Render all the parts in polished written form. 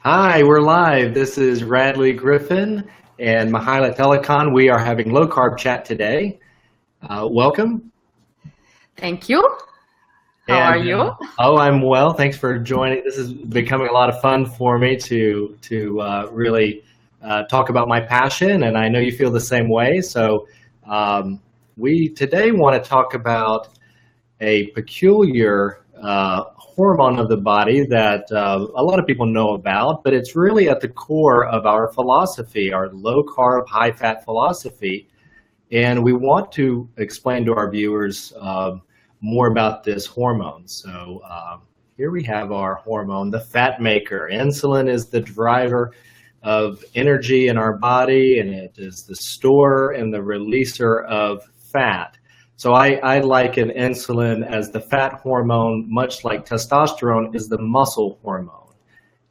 Hi, we're live. This is Radley Griffin and Mihaela Telecan. We are having low carb chat today. Welcome. Thank you. How are you? I'm well. Thanks for joining. This is becoming a lot of fun for me to really talk about my passion, and I know you feel the same way. So we today want to talk about a peculiar hormone of the body that a lot of people know about, but it's really at the core of our philosophy, our low carb, high fat philosophy. And we want to explain to our viewers more about this hormone. So here we have our hormone, the fat maker. Insulin is the driver of energy in our body, and it is the store and the releaser of fat. So I liken insulin as the fat hormone, much like testosterone is the muscle hormone.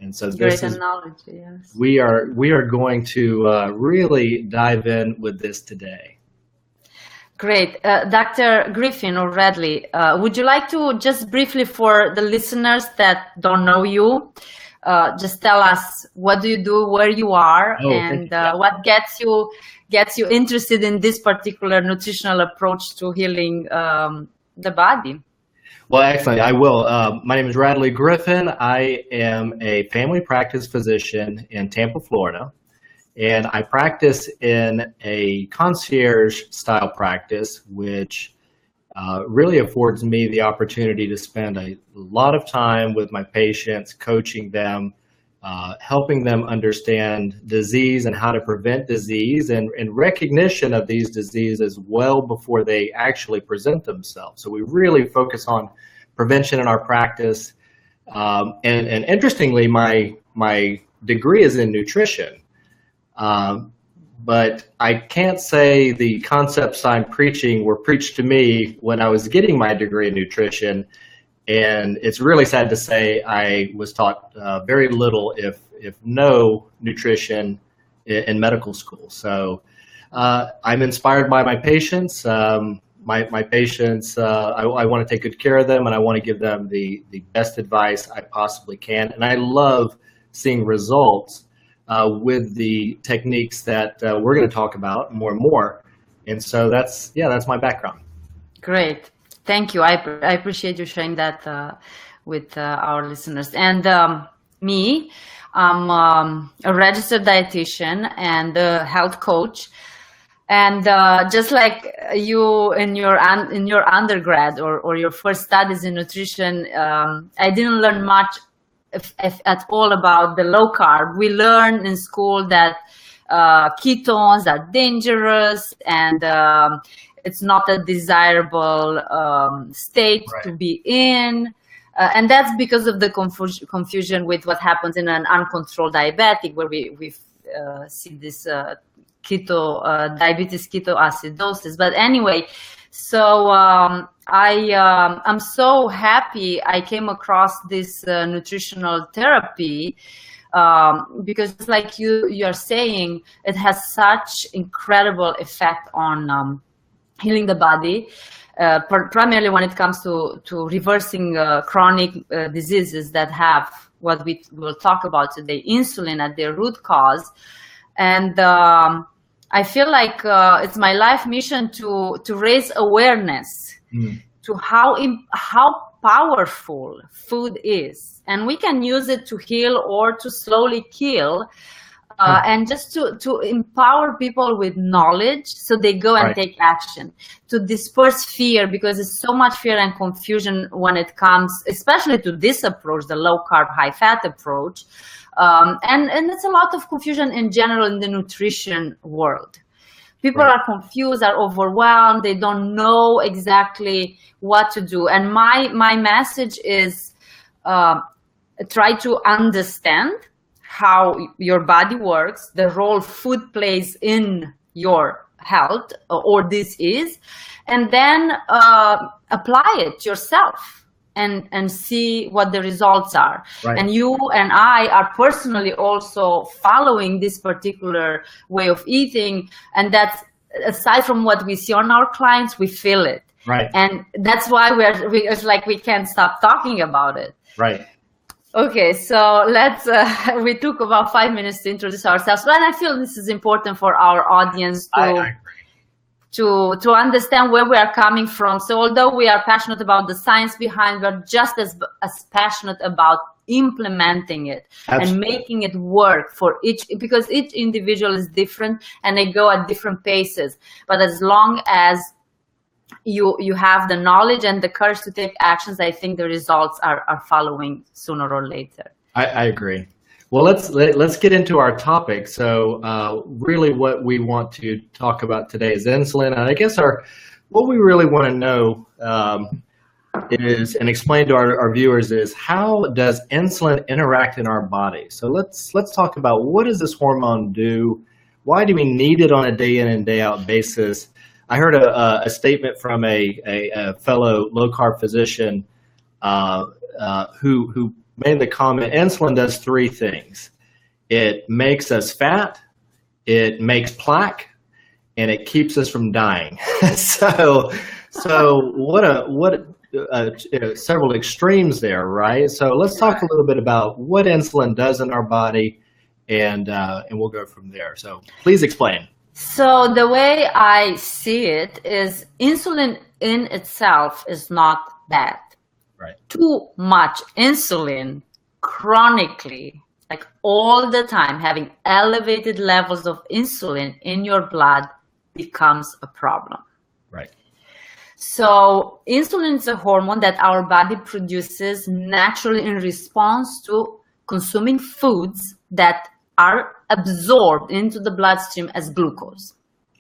And so this is analogy, yes. We are going to really dive in with this today. Great. Dr. Griffin or Radley, would you like to just briefly, for the listeners that don't know you, just tell us what do you do, where you are, and what gets you interested in this particular nutritional approach to healing the body? Well, excellent. I will. My name is Radley Griffin. I am a family practice physician in Tampa, Florida, and I practice in a concierge style practice, which really affords me the opportunity to spend a lot of time with my patients, coaching them, helping them understand disease and how to prevent disease, and recognition of these diseases well before they actually present themselves. So we really focus on prevention in our practice. And interestingly, my degree is in nutrition. But I can't say the concepts I'm preaching were preached to me when I was getting my degree in nutrition. And it's really sad to say I was taught very little, if no, nutrition in medical school. So I'm inspired by my patients. My patients, I want to take good care of them, and I want to give them the best advice I possibly can. And I love seeing results with the techniques that we're going to talk about more and more. And so that's my background. Great. Thank you. I appreciate you sharing that with our listeners. And me, I'm a registered dietitian and a health coach. And just like you in your undergrad or your first studies in nutrition, I didn't learn much if at all about the low carb. We learn in school that ketones are dangerous and it's not a desirable state to be in. And that's because of the confusion with what happens in an uncontrolled diabetic, where we see this diabetes ketoacidosis. But anyway, so I'm so happy I came across this nutritional therapy because, like you're saying, it has such incredible effect on healing the body, primarily when it comes to reversing chronic diseases that have what we will talk about today, insulin at their root cause. And I feel like it's my life mission to raise awareness to how powerful food is, and we can use it to heal or to slowly kill, and just to empower people with knowledge so they go and take action, to disperse fear, because there's so much fear and confusion when it comes, especially to this approach, the low carb, high fat approach. And it's a lot of confusion in general in the nutrition world. People are confused, are overwhelmed. They don't know exactly what to do. And my message is try to understand how your body works, the role food plays in your health or disease, and then apply it yourself. And see what the results are. And you and I are personally also following this particular way of eating, and that's, aside from what we see on our clients, we feel it. And that's why it's like we can't stop talking about it. Okay, so let's, we took about 5 minutes to introduce ourselves, and I feel this is important for our audience I agree. to understand where we are coming from. So although we are passionate about the science behind, we're just as passionate about implementing it. Absolutely. And making it work for because each individual is different and they go at different paces. But as long as you have the knowledge and the courage to take actions, I think the results are following sooner or later. I agree. Well, let's get into our topic. So really what we want to talk about today is insulin. And I guess what we really want to know is, and explain to our viewers, is how does insulin interact in our body? So let's talk about, what does this hormone do? Why do we need it on a day in and day out basis? I heard a statement from a fellow low-carb physician who made the comment, insulin does three things. It makes us fat, it makes plaque, and it keeps us from dying. so what several extremes there, right? So let's talk a little bit about what insulin does in our body, and we'll go from there. So please explain. So the way I see it is, insulin in itself is not bad. Right. Too much insulin chronically, like all the time, having elevated levels of insulin in your blood becomes a problem. Right. So insulin is a hormone that our body produces naturally in response to consuming foods that are absorbed into the bloodstream as glucose.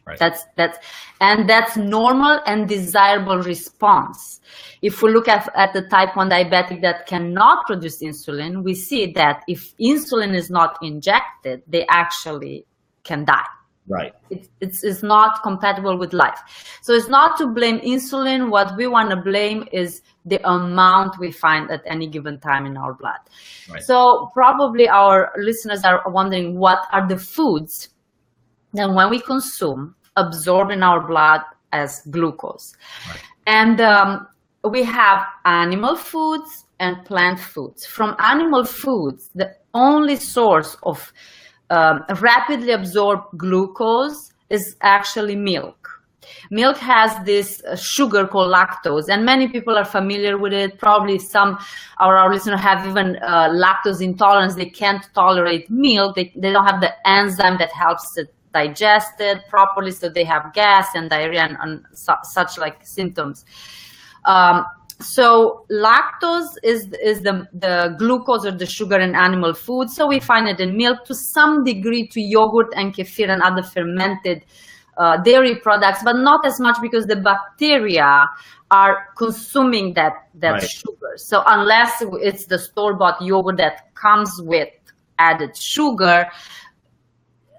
Right. That's normal and desirable response. If we look at the type 1 diabetic that cannot produce insulin, we see that if insulin is not injected, they actually can die. Right. It's not compatible with life. So it's not to blame insulin. What we want to blame is the amount we find at any given time in our blood. Right. So probably our listeners are wondering, what are the foods that when we consume absorb in our blood as glucose? Right. And we have animal foods and plant foods. From animal foods, the only source of rapidly absorbed glucose is actually milk. Milk has this sugar called lactose, and many people are familiar with it. Probably some of our listeners have even lactose intolerance. They can't tolerate milk. They don't have the enzyme that helps it digest it properly, so they have gas and diarrhea and such like symptoms. So lactose is the glucose or the sugar in animal food. So we find it in milk, to some degree to yogurt and kefir and other fermented dairy products, but not as much because the bacteria are consuming that right. sugar. So unless it's the store-bought yogurt that comes with added sugar,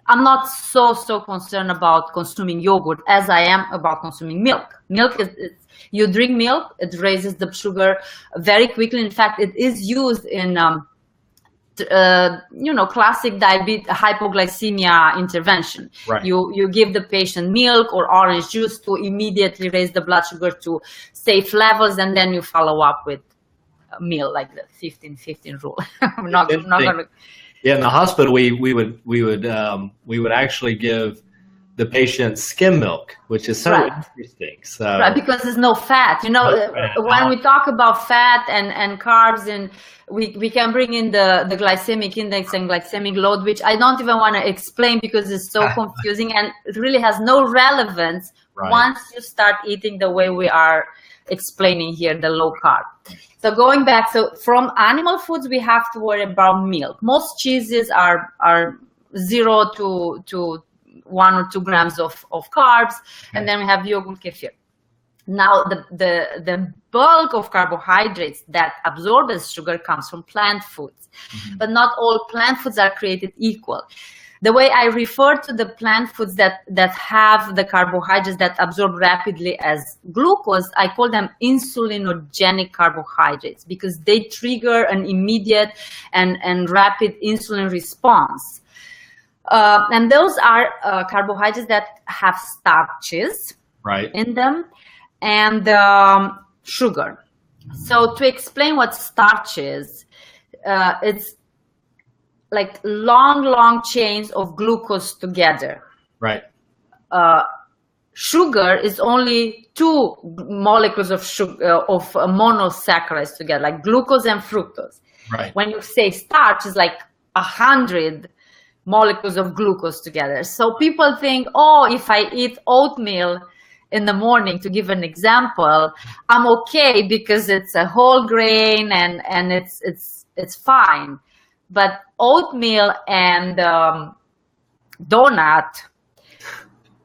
I'm not so concerned about consuming yogurt as I am about consuming milk. Milk you drink milk, it raises the sugar very quickly. In fact, it is used in classic diabetes, hypoglycemia intervention. Right. You give the patient milk or orange juice to immediately raise the blood sugar to safe levels, and then you follow up with a meal, like the 15-15 rule. I'm not gonna. Yeah, in the hospital, we would actually give the patient skim milk, which is so right. interesting. So right, because there's no fat. When we talk about fat and carbs, and we can bring in the glycemic index and glycemic load, which I don't even want to explain because it's so confusing and it really has no relevance right. once you start eating the way we are explaining here, the low carb. So going back, so from animal foods, we have to worry about milk. Most cheeses are 0 to 1 or 2 grams of carbs, and then we have yogurt, kefir. Now, the bulk of carbohydrates that absorb as sugar comes from plant foods, but not all plant foods are created equal. The way I refer to the plant foods that have the carbohydrates that absorb rapidly as glucose, I call them insulinogenic carbohydrates, because they trigger an immediate and rapid insulin response. And those are carbohydrates that have starches right. in them and sugar. So to explain what starch is, it's like long chains of glucose together. Right. Sugar is only 2 molecules of sugar, of monosaccharides together, like glucose and fructose. Right. When you say starch, it's like 100 molecules of glucose together. So people think, oh, if I eat oatmeal in the morning, to give an example, I'm okay because it's a whole grain and it's fine. But oatmeal and donut,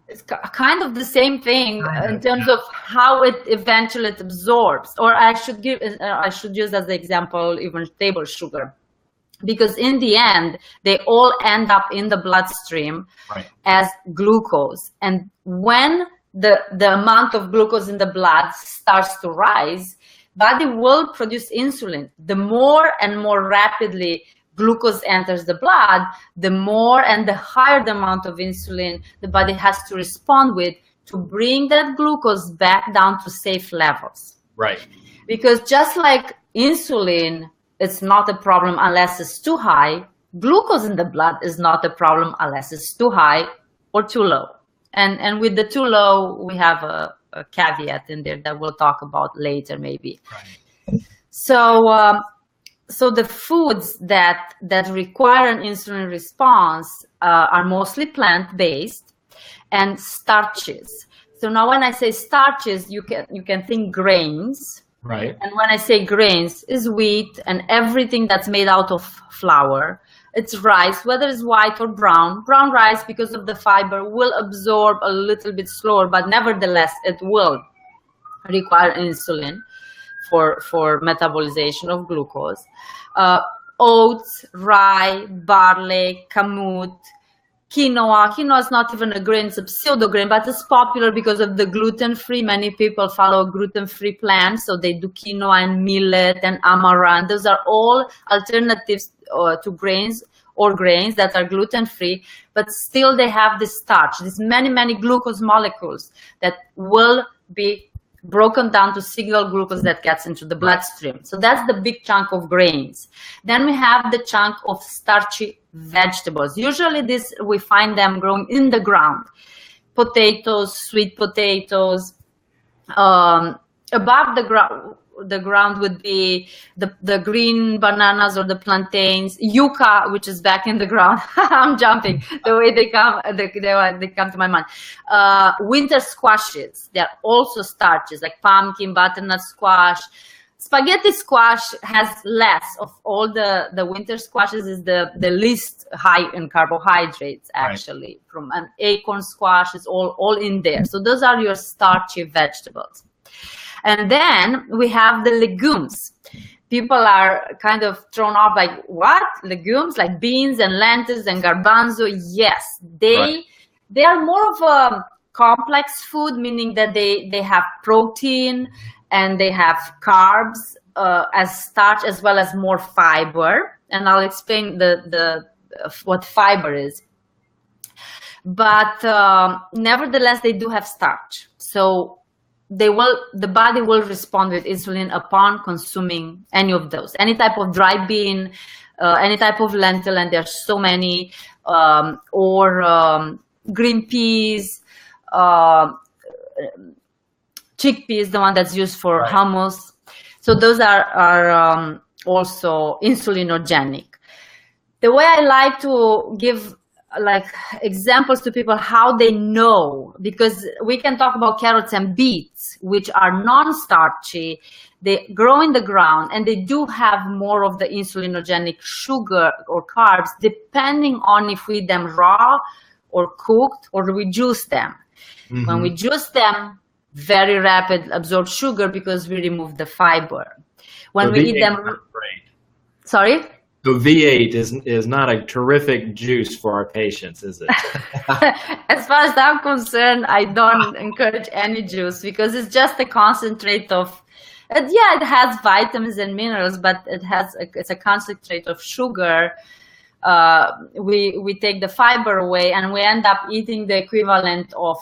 it's kind of the same thing in terms of how it eventually absorbs. Or I should use as the example even table sugar, because in the end they all end up in the bloodstream as glucose. And when the amount of glucose in the blood starts to rise, body will produce insulin. The more and more rapidly glucose enters the blood, the more and the higher the amount of insulin the body has to respond with to bring that glucose back down to safe levels. Right. Because just like insulin, it's not a problem unless it's too high, glucose in the blood is not a problem unless it's too high or too low. And with the too low, we have a caveat in there that we'll talk about later maybe. Right. So the foods that require an insulin response are mostly plant-based and starches. So now when I say starches, you can think grains. Right. And when I say grains, is wheat and everything that's made out of flour. It's rice, whether it's white or brown. Brown rice, because of the fiber, will absorb a little bit slower, but nevertheless, it will require insulin for metabolization of glucose. Oats, rye, barley, kamut, quinoa. Quinoa is not even a grain, it's a pseudo grain, but it's popular because of the gluten-free. Many people follow a gluten-free plan, so they do quinoa and millet and amaranth. Those are all alternatives to grains that are gluten-free, but still they have this starch, these many glucose molecules that will be broken down to single glucose that gets into the bloodstream. So that's the big chunk of grains. Then we have the chunk of starchy vegetables. Usually we find them growing in the ground. Potatoes, sweet potatoes. Above the ground would be the green bananas or the plantains. Yucca, which is back in the ground. I'm jumping the way they come to my mind. Winter squashes, they're also starches, like pumpkin, butternut squash. Spaghetti squash has less of all the winter squashes, is the least high in carbohydrates, actually. Right. From an acorn squash is all in there. So those are your starchy vegetables. And then we have the legumes. People are kind of thrown off by what? Legumes like beans and lentils and garbanzo. Yes, they are more of a complex food, meaning that they have protein and they have carbs as starch, as well as more fiber. And I'll explain what fiber is. But nevertheless, they do have starch. So the body will respond with insulin upon consuming any of those, any type of dry bean, any type of lentil, and there's so many, or green peas, chickpeas, the one that's used for hummus. So those are also insulinogenic. The way I like to give examples to people how they know, because we can talk about carrots and beets, which are non-starchy, they grow in the ground and they do have more of the insulinogenic sugar or carbs, depending on if we eat them raw or cooked or we juice them. Mm-hmm. When we juice them, very rapid absorbed sugar because we remove the fiber. When we eat them, sorry? So V8 is not a terrific juice for our patients, is it? As far as I'm concerned, I don't encourage any juice because it's just a concentrate of, it has vitamins and minerals, but it's a concentrate of sugar. We take the fiber away and we end up eating the equivalent of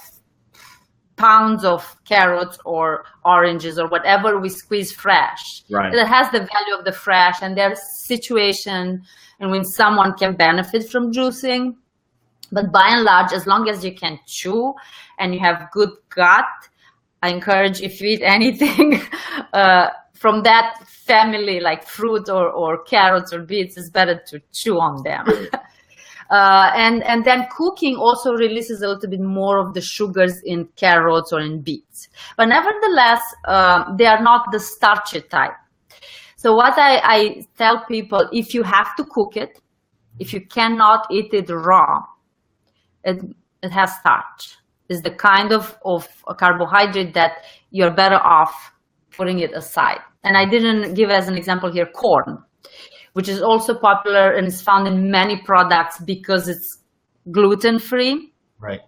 pounds of carrots or oranges or whatever we squeeze fresh. Right. It has the value of the fresh, and there's situation and when someone can benefit from juicing. But by and large, as long as you can chew and you have good gut, I encourage, if you eat anything from that family, like fruit or carrots or beets, it's better to chew on them. And then cooking also releases a little bit more of the sugars in carrots or in beets. But nevertheless, they are not the starchy type. So what I tell people, if you have to cook it, if you cannot eat it raw, it has starch. It's the kind of a carbohydrate that you're better off putting it aside. And I didn't give as an example here corn, which is also popular and is found in many products because it's gluten-free. Right.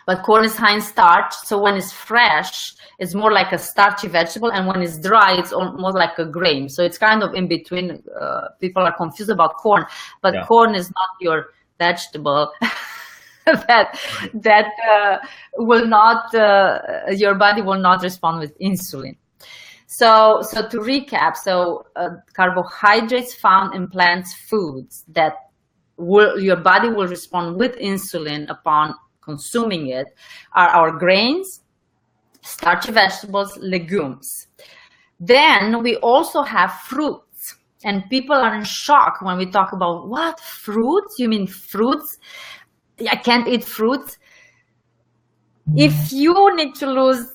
But corn is high in starch, so when it's fresh, it's more like a starchy vegetable, and when it's dry, it's almost like a grain. So it's kind of in between. People are confused about corn, but corn is not your vegetable that will not, your body will not respond with insulin. So to recap, carbohydrates found in plant foods that your body will respond with insulin upon consuming it are our grains, starchy vegetables, legumes. Then we also have fruits, and people are in shock when we talk about, what, fruits? You mean fruits? I can't eat fruits. If you need to lose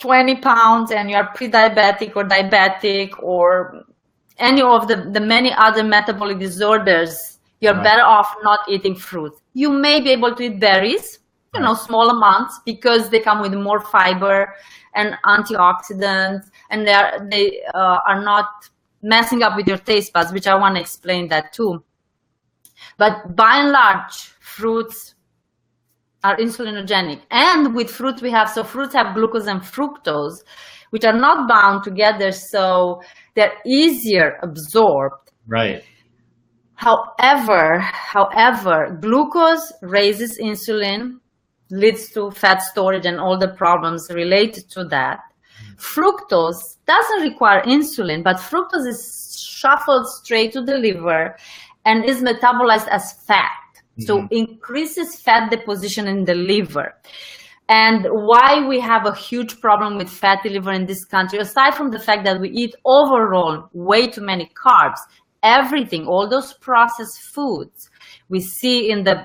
20 pounds and you are pre-diabetic or diabetic or any of the many other metabolic disorders, you're better off not eating fruit. You may be able to eat berries, small amounts, because they come with more fiber and antioxidants, and they are not messing up with your taste buds, which I want to explain that too. But by and large, fruits are insulinogenic. And with fruits fruits have glucose and fructose, which are not bound together, so they're easier absorbed. Right. However, glucose raises insulin, leads to fat storage and all the problems related to that. Fructose doesn't require insulin, but fructose is shuffled straight to the liver and is metabolized as fat. So increases fat deposition in the liver. And why we have a huge problem with fatty liver in this country, aside from the fact that we eat overall way too many carbs, everything, all those processed foods we see in the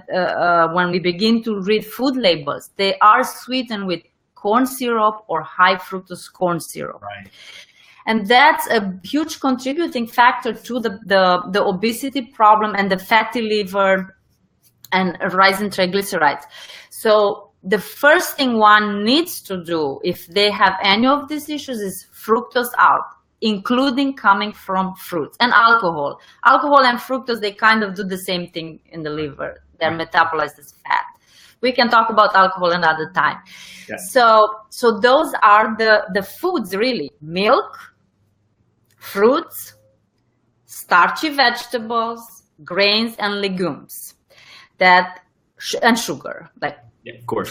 when we begin to read food labels, they are sweetened with corn syrup or high fructose corn syrup. Right. And that's a huge contributing factor to the obesity problem and the fatty liver and rising triglycerides. So the first thing one needs to do if they have any of these issues is fructose out, including coming from fruits and alcohol. Alcohol and fructose, they kind of do the same thing in the liver. They're metabolized as fat. We can talk about alcohol another time. Yeah. So those are the foods really: milk, fruits, starchy vegetables, grains, and legumes. And sugar, like of course.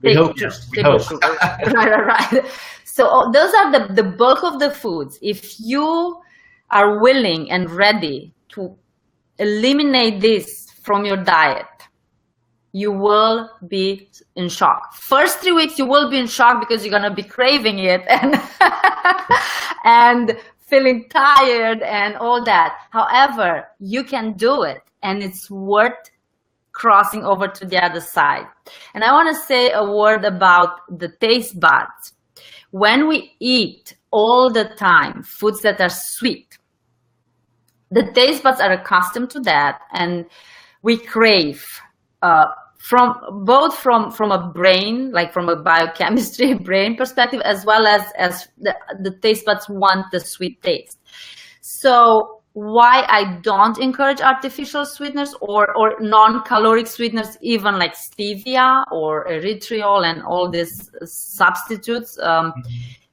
We hope. Right. So those are the bulk of the foods. If you are willing and ready to eliminate this from your diet, you will be in shock. First 3 weeks, you will be in shock because you're gonna be craving it and feeling tired and all that. However, you can do it, and it's worth crossing over to the other side. And I want to say a word about the taste buds. When we eat all the time foods that are sweet, the taste buds are accustomed to that, and we crave from a brain, like from a biochemistry brain perspective, as well as the taste buds want the sweet taste. So why I don't encourage artificial sweeteners or non-caloric sweeteners, even like stevia or erythritol and all these substitutes,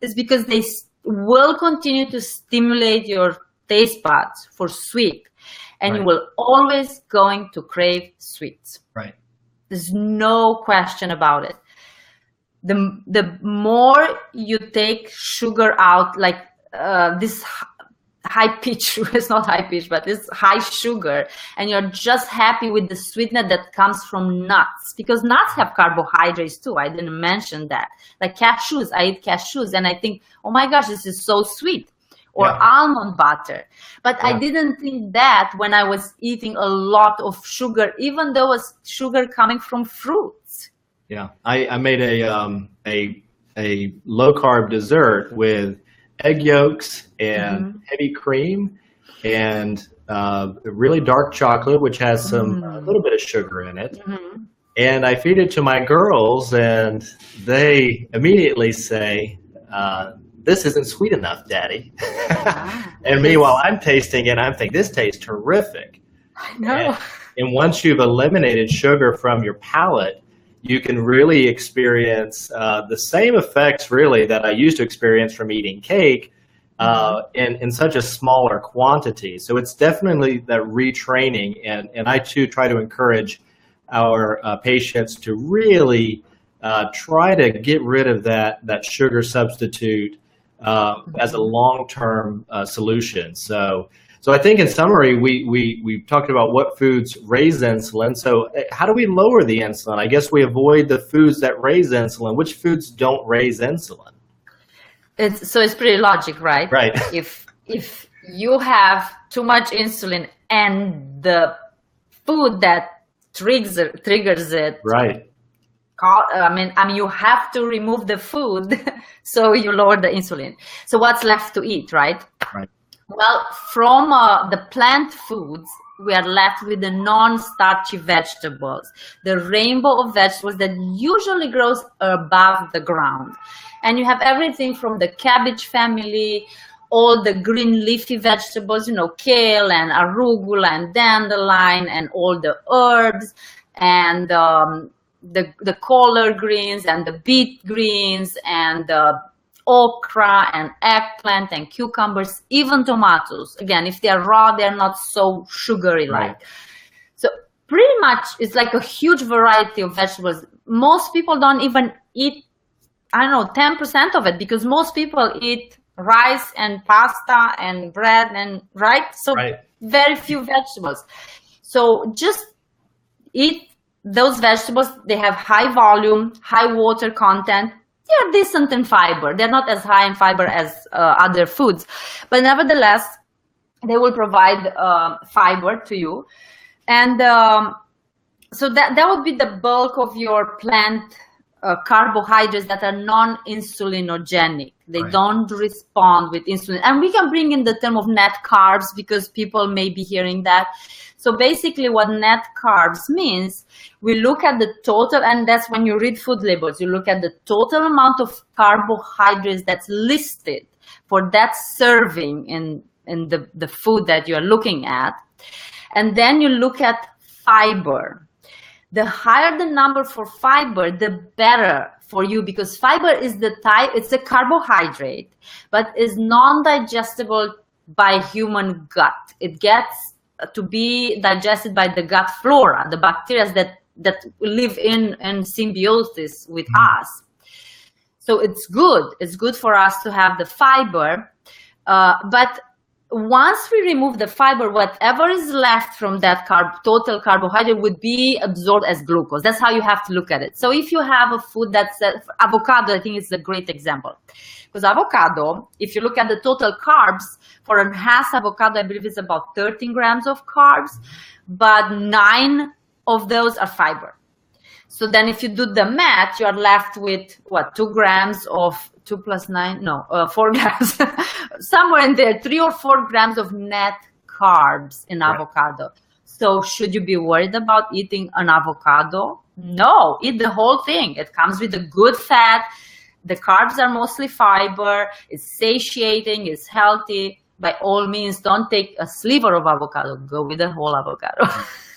is because they will continue to stimulate your taste buds for sweet, and you will always going to crave sweets. Right. There's no question about it. the more you take sugar out, like this high pitch, it's not high pitch, but it's high sugar, and you're just happy with the sweetness that comes from nuts, because nuts have carbohydrates too. I didn't mention that. Like cashews, I eat cashews and I think, oh my gosh, this is so sweet. Or almond butter. But I didn't think that when I was eating a lot of sugar, even though it was sugar coming from fruits. Yeah, I made a low carb dessert with egg yolks and heavy cream and really dark chocolate, which has a little bit of sugar in it. And I feed it to my girls, and they immediately say, "This isn't sweet enough, Daddy." And meanwhile, I'm tasting it, and I'm thinking, this tastes terrific. I know. And once you've eliminated sugar from your palate, you can really experience the same effects, really, that I used to experience from eating cake in such a smaller quantity. So it's definitely that retraining, and I, too, try to encourage our patients to really try to get rid of that sugar substitute as a long-term solution. So I think in summary, we talked about what foods raise insulin. So how do we lower the insulin? I guess we avoid the foods that raise insulin. Which foods don't raise insulin? It's pretty logic, right? Right. If you have too much insulin and the food that triggers it, right. I mean, you have to remove the food, so you lower the insulin. So what's left to eat, right? Right. Well, from the plant foods, we are left with the non-starchy vegetables, the rainbow of vegetables that usually grows above the ground. And you have everything from the cabbage family, all the green leafy vegetables, kale and arugula and dandelion and all the herbs and the collard greens and the beet greens and the okra and eggplant and cucumbers, even tomatoes. Again, if they're raw, they're not so sugary like. Right. So pretty much it's like a huge variety of vegetables. Most people don't even eat, 10% of it, because most people eat rice and pasta and bread and so very few vegetables. So just eat those vegetables. They have high volume, high water content. They're decent in fiber. They're not as high in fiber as other foods, but nevertheless, they will provide fiber to you. And so that would be the bulk of your plant carbohydrates that are non-insulinogenic. They don't respond with insulin. And we can bring in the term of net carbs because people may be hearing that. So basically what net carbs means, we look at the total, and that's when you read food labels, you look at the total amount of carbohydrates that's listed for that serving in the food that you're looking at. And then you look at fiber. The higher the number for fiber, the better for you, because fiber is it's a carbohydrate, but is non-digestible by human gut. It gets to be digested by the gut flora, the bacteria that live in symbiosis with us. So it's good. It's good for us to have the fiber. But once we remove the fiber, whatever is left from that total carbohydrate would be absorbed as glucose. That's how you have to look at it. So if you have a food that's avocado, I think it's a great example. Because avocado, if you look at the total carbs, for a half avocado, I believe it's about 13 grams of carbs, but 9 of those are fiber. So then if you do the math, you're left with, 2 grams of 2 plus 9? No, 4 grams. Somewhere in there, 3 or 4 grams of net carbs in avocado. So should you be worried about eating an avocado? No, eat the whole thing. It comes with a good fat. The carbs are mostly fiber. It's satiating. It's healthy. By all means, don't take a sliver of avocado. Go with the whole avocado.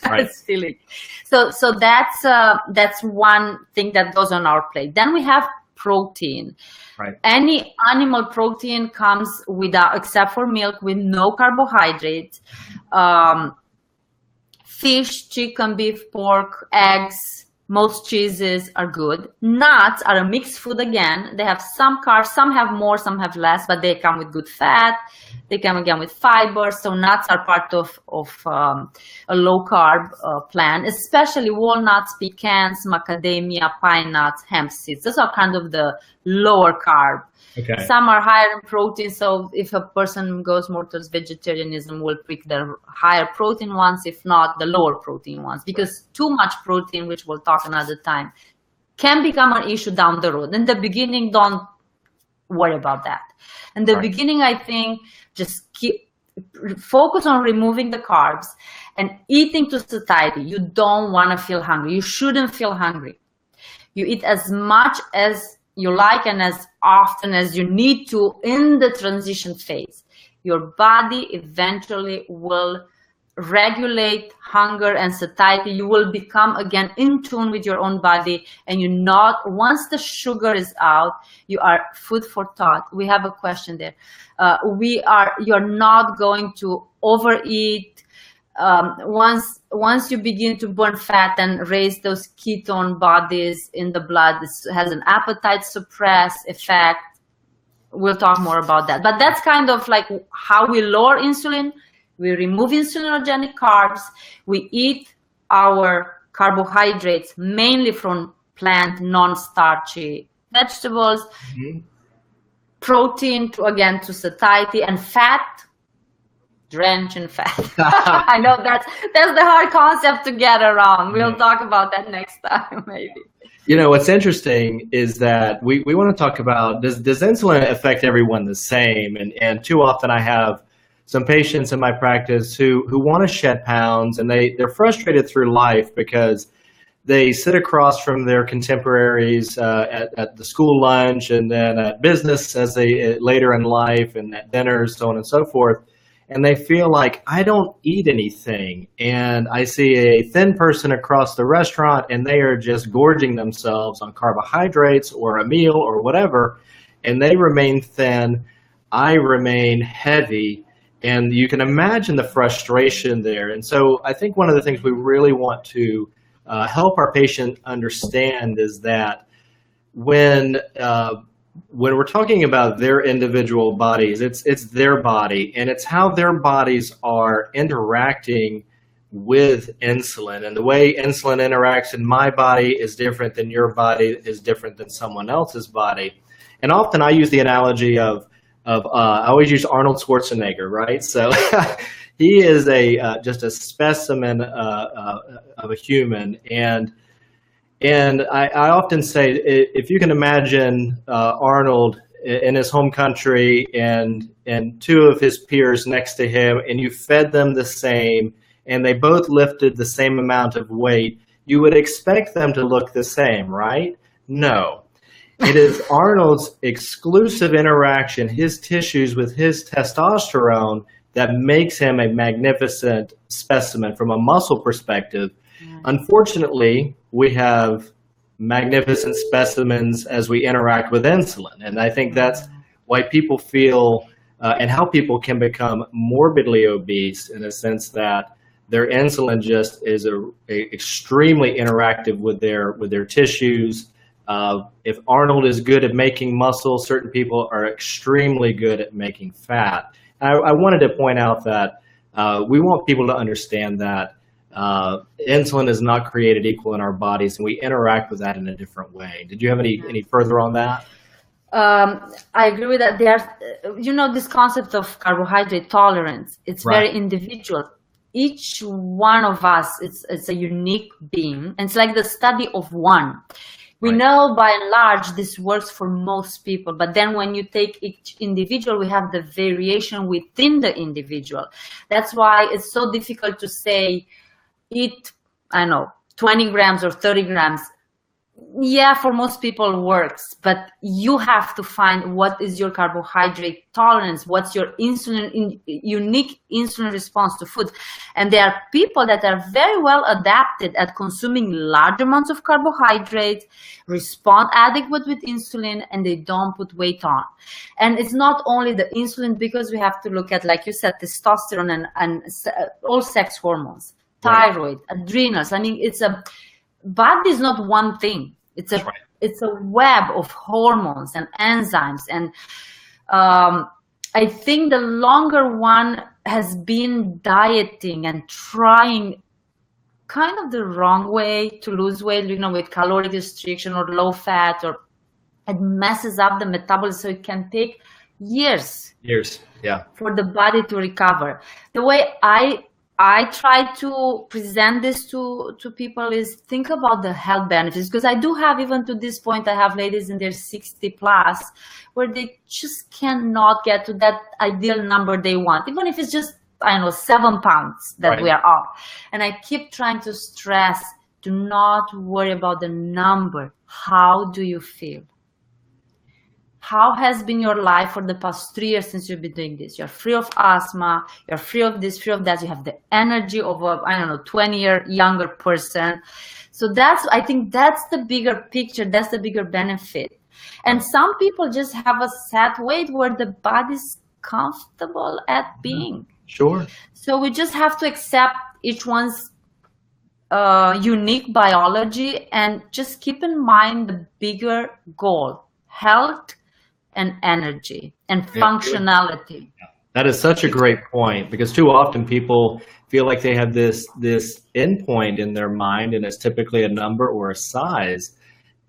It's filling. So that's one thing that goes on our plate. Then we have protein. Right. Any animal protein comes without, except for milk, with no carbohydrates. Fish, chicken, beef, pork, eggs, Most cheeses are good. Nuts are a mixed food again. They have some carbs, some have more, some have less, but they come with good fat. They come again with fiber. So nuts are part of a low carb plan, especially walnuts, pecans, macadamia, pine nuts, hemp seeds. Those are kind of the lower carb. Okay. Some are higher in protein, so if a person goes more towards vegetarianism, will pick the higher protein ones, if not the lower protein ones, because too much protein, which we'll talk another time, can become an issue down the road. In the beginning, don't worry about that. In the beginning, I think just focus on removing the carbs and eating to satiety. You don't want to feel hungry. You shouldn't feel hungry. You eat as much as you like and as often as you need to in the transition phase. Your body eventually will regulate hunger and satiety. You will become again in tune with your own body, and once the sugar is out, you are food for thought. We have a question there. You're not going to overeat. Once you begin to burn fat and raise those ketone bodies in the blood, this has an appetite suppress effect. We'll talk more about that. But that's kind of like how we lower insulin. We remove insulinogenic carbs. We eat our carbohydrates mainly from plant, non-starchy vegetables. Protein to satiety, and fat, drench in fat. I know that's the hard concept to get around. We'll talk about that next time, maybe. You know, what's interesting is that we want to talk about, does insulin affect everyone the same? And too often I have some patients in my practice who want to shed pounds, and they're frustrated through life because they sit across from their contemporaries at the school lunch, and then at business as they later in life, and at dinners, so on and so forth. And they feel like, I don't eat anything. And I see a thin person across the restaurant and they are just gorging themselves on carbohydrates or a meal or whatever, and they remain thin. I remain heavy. And you can imagine the frustration there. And so I think one of the things we really want to help our patient understand is that when we're talking about their individual bodies, it's their body, and it's how their bodies are interacting with insulin. And the way insulin interacts in my body is different than your body, is different than someone else's body. And often I use the analogy of I always use Arnold Schwarzenegger, right? So he is just a specimen of a human, and I often say, if you can imagine Arnold in his home country and two of his peers next to him, and you fed them the same, and they both lifted the same amount of weight, you would expect them to look the same, right? No. It is Arnold's exclusive interaction, his tissues with his testosterone, that makes him a magnificent specimen from a muscle perspective. Yeah. Unfortunately, we have magnificent specimens as we interact with insulin. And I think that's why people feel and how people can become morbidly obese, in a sense that their insulin just is extremely interactive with their tissues. If Arnold is good at making muscle, certain people are extremely good at making fat. I wanted to point out that we want people to understand that insulin is not created equal in our bodies, and we interact with that in a different way. Did you have any further on that? I agree with that. This concept of carbohydrate tolerance, it's very individual. Each one of us, it's a unique being. And it's like the study of one. We know by and large this works for most people, but then when you take each individual, we have the variation within the individual. That's why it's so difficult to say, eat, 20 grams or 30 grams. Yeah, for most people works, but you have to find what is your carbohydrate tolerance, what's your unique insulin response to food. And there are people that are very well adapted at consuming large amounts of carbohydrates, respond adequate with insulin, and they don't put weight on. And it's not only the insulin, because we have to look at, like you said, testosterone and all sex hormones, thyroid, adrenals. It's a body is not one thing. It's a right. it's a web of hormones and enzymes. And I think the longer one has been dieting and trying kind of the wrong way to lose weight, with caloric restriction or low fat, or it messes up the metabolism, so it can take years Yeah. for the body to recover. The way I try to present this to people is think about the health benefits, because I do have, even to this point, I have ladies in their 60 plus where they just cannot get to that ideal number they want, even if it's just, 7 pounds that we are off. And I keep trying to stress, do not worry about the number. How do you feel? How has been your life for the past 3 years since you've been doing this? You're free of asthma, you're free of this, free of that. You have the energy of a, 20-year younger person. So I think that's the bigger picture. That's the bigger benefit. And some people just have a set weight where the body's comfortable at being. Sure. So we just have to accept each one's unique biology and just keep in mind the bigger goal: health and energy and functionality. That is such a great point, because too often people feel like they have this endpoint in their mind, and it's typically a number or a size.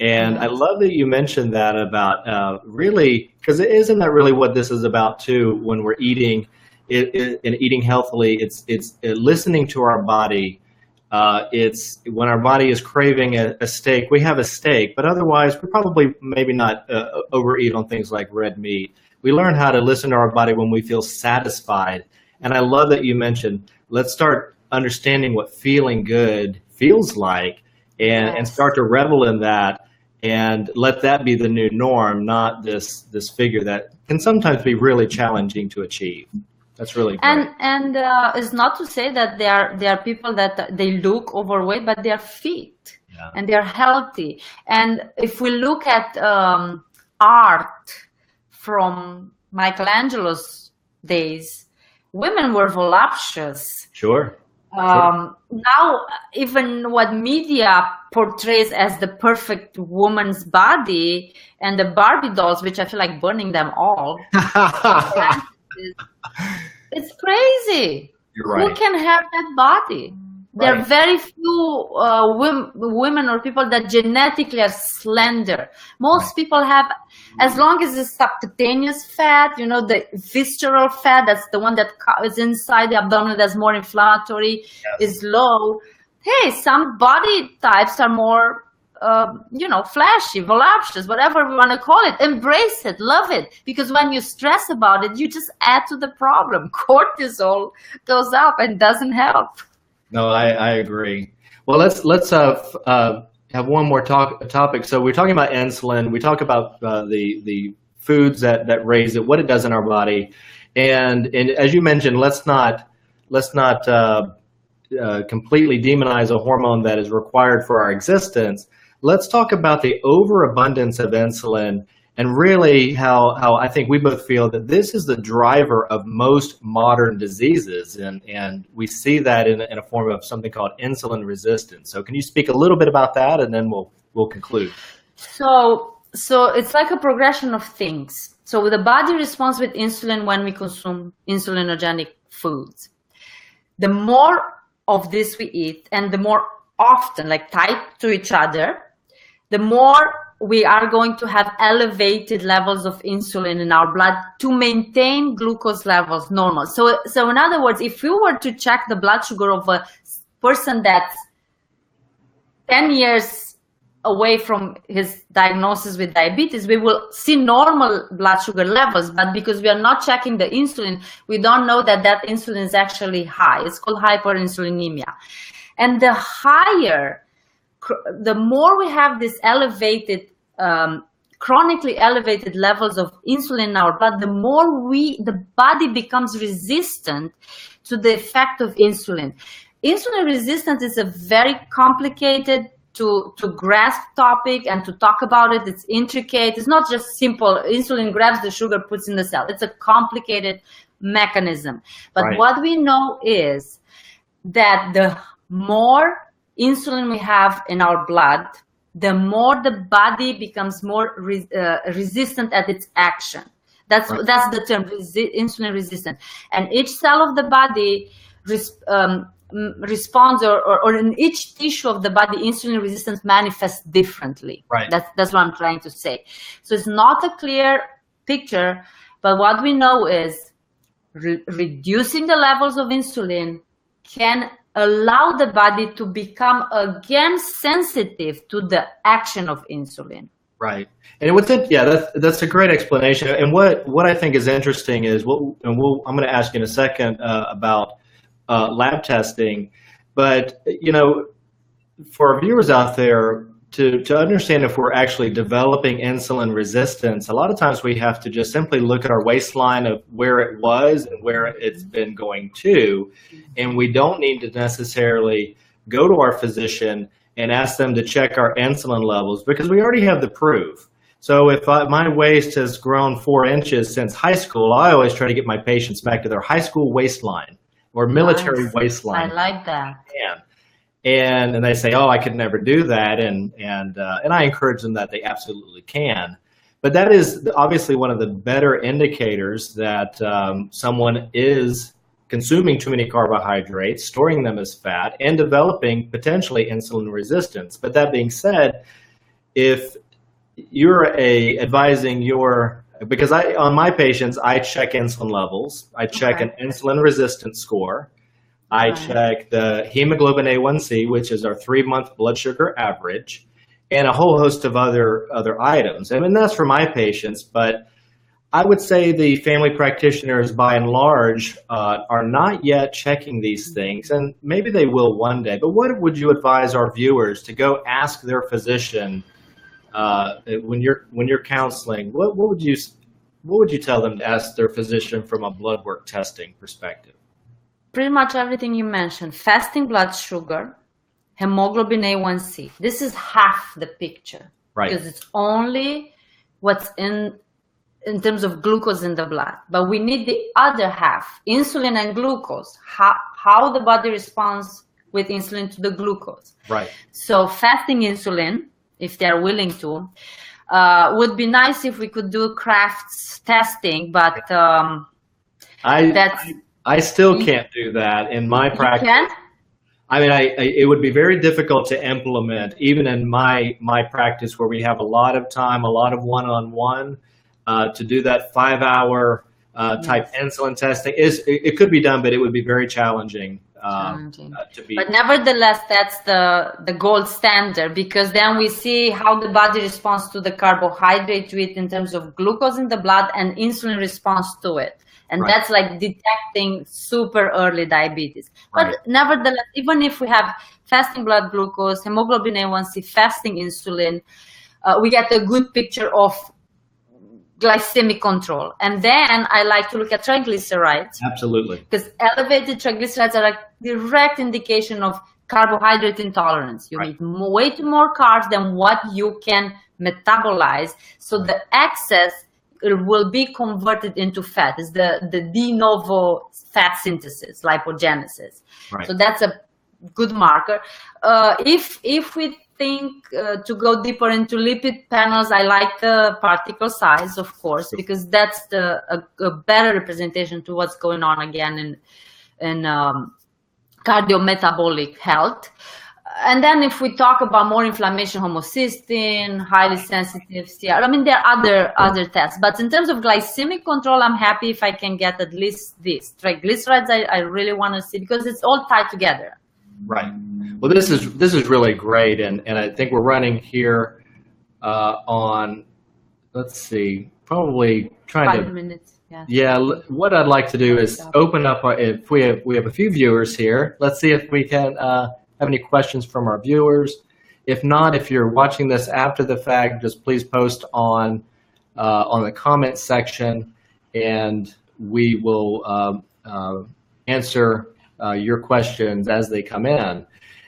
And I love that you mentioned that about really, because isn't that really what this is about too? When we're eating and eating healthily, it's listening to our body. It's when our body is craving a steak, we have a steak, but otherwise we probably maybe not overeat on things like red meat. We learn how to listen to our body when we feel satisfied. And I love that you mentioned, let's start understanding what feeling good feels like, and start to revel in that, and let that be the new norm, not this figure that can sometimes be really challenging to achieve. That's really great. And it's not to say that there are people that they look overweight, but they are fit and they are healthy. And if we look at art from Michelangelo's days, women were voluptuous. Sure. Now, even what media portrays as the perfect woman's body and the Barbie dolls, which I feel like burning them all. It's crazy. You're right. Who can have that body? There are very few women or people that genetically are slender. Most people have, as long as it's subcutaneous fat, the visceral fat, that's the one that is inside the abdomen, that's more inflammatory, is low. Hey, some body types are more flashy, voluptuous, whatever we want to call it. Embrace it, love it, because when you stress about it, you just add to the problem. Cortisol goes up and doesn't help. No, I agree. Well, let's have one more topic. So we're talking about insulin. We talk about the foods that raise it, what it does in our body, and as you mentioned, let's not completely demonize a hormone that is required for our existence. Let's talk about the overabundance of insulin, and really how I think we both feel that this is the driver of most modern diseases, and we see that in a form of something called insulin resistance. So can you speak a little bit about that, and then we'll conclude? So it's like a progression of things. So the body responds with insulin when we consume insulinogenic foods. The more of this we eat, and the more often, like tied to each other, the more we are going to have elevated levels of insulin in our blood to maintain glucose levels normal. So in other words, if we were to check the blood sugar of a person that's 10 years away from his diagnosis with diabetes, we will see normal blood sugar levels, but because we are not checking the insulin, we don't know that insulin is actually high. It's called hyperinsulinemia. And the more we have this elevated, chronically elevated levels of insulin in our blood, the more the body becomes resistant to the effect of insulin. Insulin resistance is a very complicated to grasp topic and to talk about it. It's intricate. It's not just simple. Insulin grabs the sugar, puts in the cell. It's a complicated mechanism. But what we know is that the more insulin we have in our blood, the more the body becomes more resistant at its action. That's the term, insulin resistant. And each cell of the body responds, or in each tissue of the body, insulin resistance manifests differently. Right. That's what I'm trying to say. So it's not a clear picture, but what we know is reducing the levels of insulin can allow the body to become again sensitive to the action of insulin. Right. And that's a great explanation. And what I think is interesting is I'm going to ask you in a second about lab testing, but for our viewers out there to understand if we're actually developing insulin resistance, a lot of times we have to just simply look at our waistline of where it was and where it's been going to, and we don't need to necessarily go to our physician and ask them to check our insulin levels, because we already have the proof. So if my waist has grown 4 inches since high school, I always try to get my patients back to their high school waistline or military waistline. I like that. And they say, oh, I could never do that. And I encourage them that they absolutely can. But that is obviously one of the better indicators that someone is consuming too many carbohydrates, storing them as fat, and developing potentially insulin resistance. But that being said, if you're advising because on my patients, I check insulin levels, I check an insulin resistance score, I check the hemoglobin A1C, which is our 3-month blood sugar average, and a whole host of other items. I mean, that's for my patients, but I would say the family practitioners, by and large, are not yet checking these things, and maybe they will one day. But what would you advise our viewers to go ask their physician when you're counseling? What would you tell them to ask their physician from a blood work testing perspective? Pretty much everything you mentioned: fasting blood sugar, hemoglobin A1C. This is half the picture, right? Because it's only what's in terms of glucose in the blood, but we need the other half, insulin and glucose, how the body responds with insulin to the glucose. Right. So fasting insulin, if they're willing to, would be nice if we could do Kraft's testing, but I still can't do that in my practice. You can't? I mean, it would be very difficult to implement, even in my practice where we have a lot of time, a lot of one-on-one. To do that 5-hour type insulin testing it could be done, but it would be very challenging. But nevertheless, that's the gold standard, because then we see how the body responds to the carbohydrate to it in terms of glucose in the blood and insulin response to it. And that's like detecting super early diabetes. But nevertheless, even if we have fasting blood glucose, hemoglobin A1C, fasting insulin, we get a good picture of glycemic control. And then I like to look at triglycerides. Absolutely. Because elevated triglycerides are a direct indication of carbohydrate intolerance. You need way too more carbs than what you can metabolize. So the excess will be converted into fat. It's the de novo fat synthesis, lipogenesis. So that's a good marker. If we think to go deeper into lipid panels, I like the particle size, of course, because that's a better representation to what's going on again in cardiometabolic health. And then if we talk about more inflammation, homocysteine, highly sensitive CR, I mean, there are other tests. But in terms of glycemic control, I'm happy if I can get at least this. Triglycerides, I really want to see, because it's all tied together. Right. Well, this is really great, and I think we're running here on, let's see, probably trying 5 minutes. Yeah. What I'd like to do is open up. If we have a few viewers here, let's see if we can have any questions from our viewers. If not, if you're watching this after the fact, just please post on the comment section, and we will answer your questions as they come in.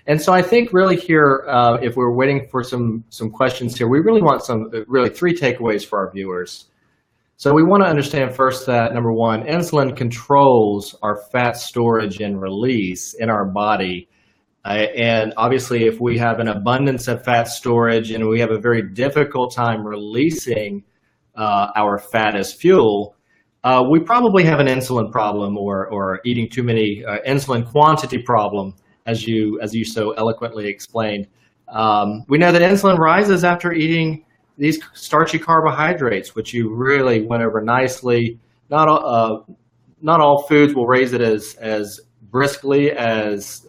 And so I think really here, if we're waiting for some questions here, we really want really 3 takeaways for our viewers. So we want to understand first that, number one, insulin controls our fat storage and release in our body And obviously, if we have an abundance of fat storage and we have a very difficult time releasing our fat as fuel, we probably have an insulin problem or eating too many insulin quantity problem, as you so eloquently explained. We know that insulin rises after eating these starchy carbohydrates, which you really went over nicely. Not all foods will raise it as briskly as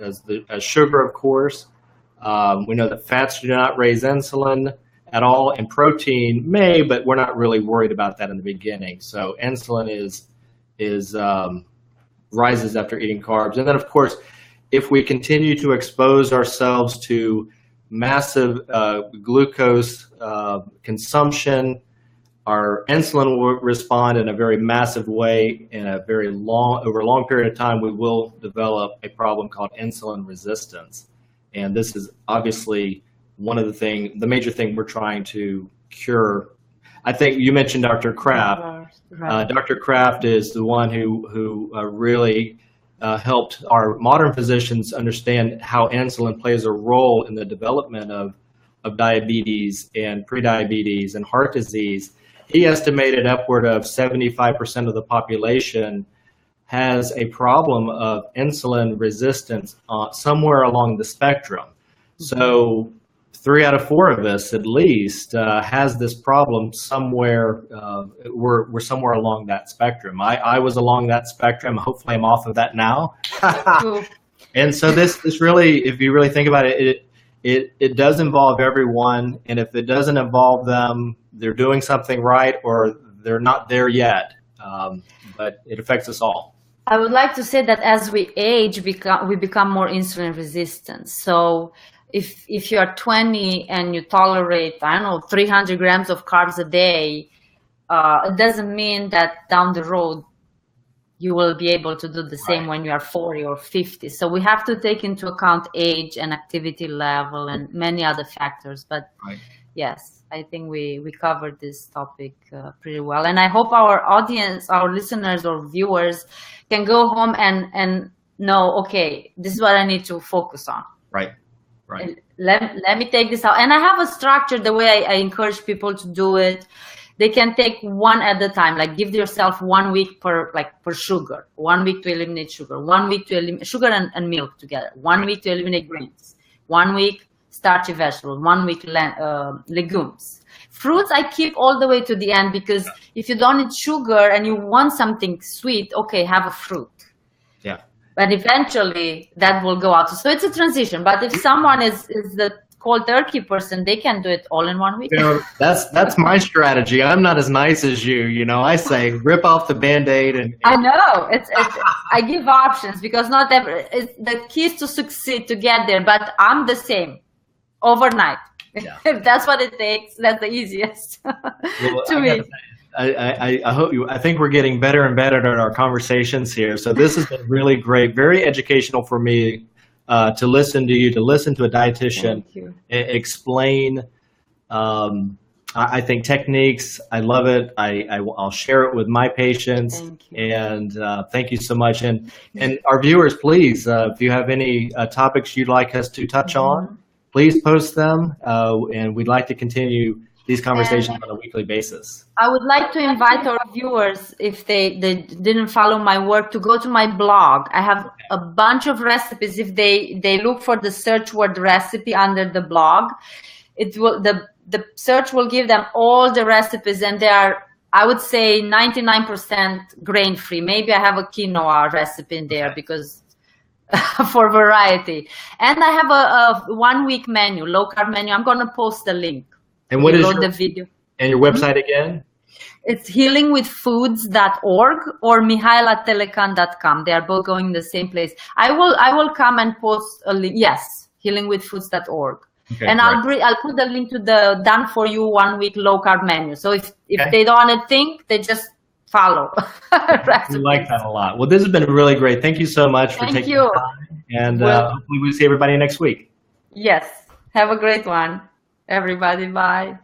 sugar, of course. We know that fats do not raise insulin at all, and protein may, but we're not really worried about that in the beginning. So insulin is rises after eating carbs. And then, of course, if we continue to expose ourselves to massive glucose consumption, our insulin will respond in a very massive way over a long period of time. We will develop a problem called insulin resistance. And this is obviously the major thing we're trying to cure. I think you mentioned Dr. Kraft. Right. Dr. Kraft is the one who really helped our modern physicians understand how insulin plays a role in the development of diabetes and prediabetes and heart disease. He estimated upward of 75% of the population has a problem of insulin resistance somewhere along the spectrum. So 3 out of 4 of us, at least, has this problem somewhere. We're somewhere along that spectrum. I was along that spectrum. Hopefully, I'm off of that now. And so this really, if you really think about it, it does involve everyone. And if it doesn't involve them, they're doing something right, or they're not there yet. But it affects us all. I would like to say that as we age, we become more insulin resistant. So if you are 20 and you tolerate, 300 grams of carbs a day, it doesn't mean that down the road you will be able to do the same when you are 40 or 50. So we have to take into account age and activity level and many other factors. But yes, I think we covered this topic pretty well. And I hope our audience, our listeners or viewers can go home and know, okay, this is what I need to focus on. Right. Let me take this out. And I have a structure, the way I encourage people to do it. They can take one at a time, like give yourself 1 week per sugar, 1 week to eliminate sugar, 1 week to eliminate sugar and milk together, 1 week to eliminate grains, 1 week starchy vegetables, 1 week legumes. Fruits I keep all the way to the end, because if you don't eat sugar and you want something sweet, okay, have a fruit. Yeah. But eventually that will go out. So it's a transition. But if someone is the cold turkey person, they can do it all in 1 week. That's my strategy. I'm not as nice as you. I say rip off the Band-Aid and I know it's I give options, because not the key is to succeed, to get there. But I'm the same overnight. Yeah. If that's what it takes, that's the easiest to me. I think we're getting better and better at our conversations here. So this has been really great, very educational for me to listen to you, to listen to a dietitian explain. I think techniques. I love it. I'll share it with my patients. And thank you so much. And our viewers, please, if you have any topics you'd like us to touch on, please post them, and we'd like to continue these conversations on a weekly basis. I would like to invite our viewers, if they didn't follow my work, to go to my blog. I have a bunch of recipes. If they look for the search word recipe under the blog, the search will give them all the recipes, and they are, I would say, 99% grain-free. Maybe I have a quinoa recipe in there because for variety. And I have a 1 week menu, low carb menu. I'm going to post the link. And what is the video? And your website again? It's healingwithfoods.org or mihaelatelecan.com. They are both going the same place. I will come and post a link. Yes, healingwithfoods.org. Okay, and I'll put the link to the done for you 1 week low carb menu. So if they don't want to think, they just follow. We like that a lot. Well, this has been really great. Thank you so much for taking the time. And hopefully we'll see everybody next week. Yes. Have a great one, everybody. Bye.